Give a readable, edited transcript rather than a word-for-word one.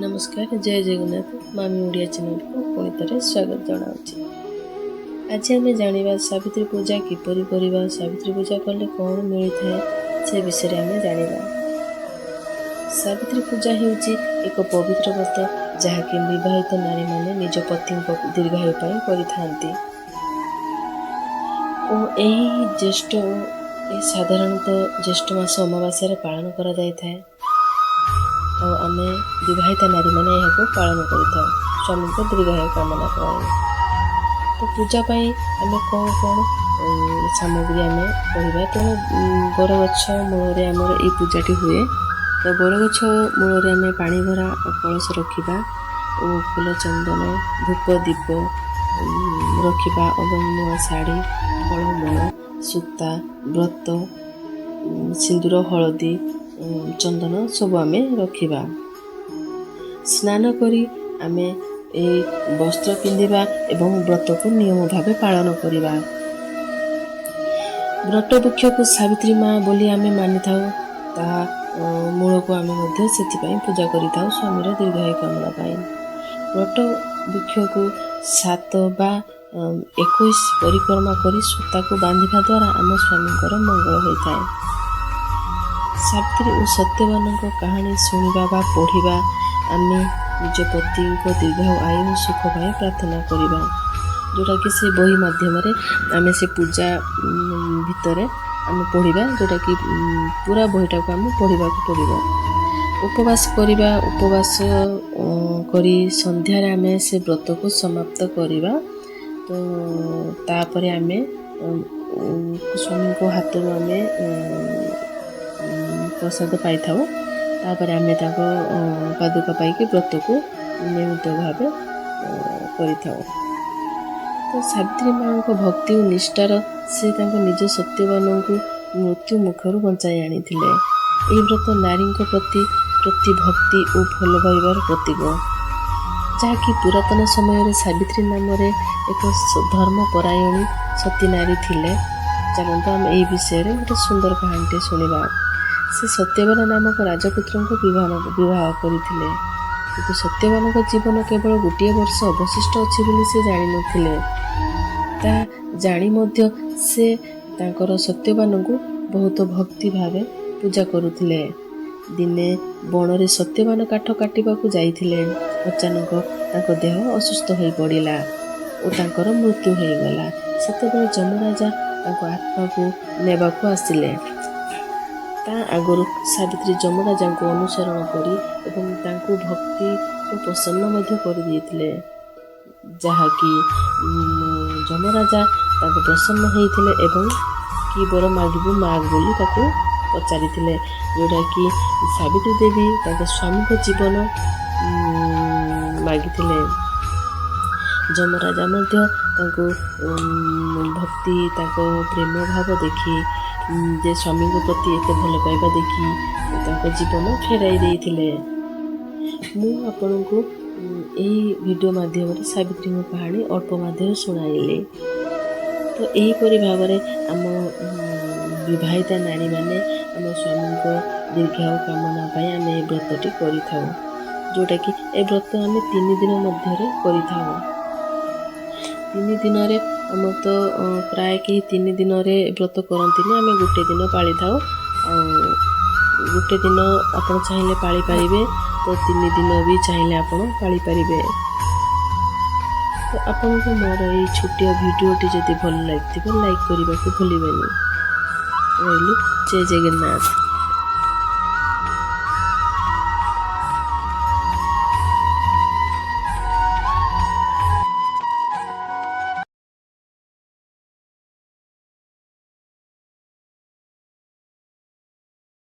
नमस्कार जय जगन्नाथ मामी ओडिया चैनल को पुणी थे स्वागत जनावि। आज आम जाना सावित्री पूजा किपरि करवा, सावित्री पूजा कले कौन मिलता है से विषय आम जाना। सावित्री पूजा हूँ एक पवित्र व्रत जहाँकि विवाहित नारी माने निज पति दीर्घायु करिथांती। और यही ज्येष्ठ साधारणतः ज्येष्ठ मास अमावास्या पालन करा जाय था। और आम विवाहिता नारी मैंने यहाँ पालन करें स्वामी को दीर्घायु कामना कर। तो पूजा आम कौन कौन सामग्री आम पढ़ा। तो बरगछ मूल आमर ये पूजाटी हुए। तो बरगछ मूल आम पानी भरा कलश रखा और फूल चंदन धूप दीप रखा और नुआ शाढ़ी फलमूल सूता व्रत सिंदूर हलदी चंदन सब आम रखा। स्नान करी आमे वस्त्र पिंधिबा एवं व्रत को नियम भावे पालन करिबा। व्रत वृक्ष को सावित्री माँ बोली आमे मानि थाउ। ता मूल को आमे मध्य सेति पूजा करि थाउ स्वामी दीर्घायु कामना पाई। व्रत वृक्ष को 7 बा 21 परिक्रमा करी सूता को बांधिबा द्वारा आम स्वामी मंगल होता है। सावित्री और सत्यवान कहानी शुणा बा पढ़ा आम निज पति को दीर्घायु आयु सुख पाए प्रार्थना करवा। जोटा कि से बही माध्यम आम से पूजा भितर आम पढ़ा जोटा कि पूरा बहीटा को आम पढ़ा पड़ो। उपवास करवा उपवास करी संध्यार आम से व्रत को समाप्त करवा। तो तापर आम स्वामी को हाथ आम प्रसाद पाई था। तापर आम पादुका पाई व्रत को नियमित भाव कर। तो सावित्री माँ को भक्ति और निष्ठार से निज सत्यवान को मृत्यु मुखर बचाई आनी। यह व्रत नारी प्रति भक्ति और भल पाइबार प्रतीक जहाँकि पुरातन समय सावित्री नाम एक धर्मपरायणी सती नारी थिले। चलते आम यही विषय में गोटे सुंदर कहानी शुणा। से सत्यवान नामक राजपुत्र को विवाह करते किंतु सत्यवान जीवन केवल गोटे वर्ष अवशिष्ट अच्छी बोली से जानी नथिले। ता जानी मध्य से तांकर सत्यवान को बहुत भक्ति भावे पूजा करुथिले। दिने बणरे सत्यवान काठ काटिबा को जाइथिले। अचानक तांको देह असुस्थ हो पड़िला और तांकर मृत्यु हो गला। सेतेबेले जमराजा तांको आत्मा को नेबा को आसिले। ता आगुरी सावित्री जमराजा को अनुसरण करी एवं तांको भक्ति को प्रसन्न कर दिए। जहाँकि जमराजा तांको प्रसन्न होते एवं कि बर मागबू माग बोली ताको पचारि जोटा कि सावित्री देवी तांको स्वामी को जीवन मागिथिले। जमराजा मध्य तांको भक्ति तांको प्रेम भाव देखी जे स्वामी को प्रति एत भल पाइबा देखी तांको जीवन फेराई देइथिले। मु आपन को यही वीडियो माध्यम सावित्री कहानी अल्प माध्यम सुनाइली। तो यहीपरि भाव आम विवाहिता नारी माने आम स्वामी को दीर्घायु कामना पाई आम ये व्रतटी करिथाउ। जोटा कि ए व्रत आम 3 दिन मध्य करिथाउ। 3 दिन आम तो प्राय कहीं 3 दिन व्रत करती आम गोटे दिन पाली था। गोटे दिन आप चाहिए पाली पारे तो 3 दिन भी चाहिए आप पाली पारे। तो आपन को मोर ये छोटिया भिडियोटी जदि भल लगी लाइक करने को भूलें। रही जय जगन्नाथ।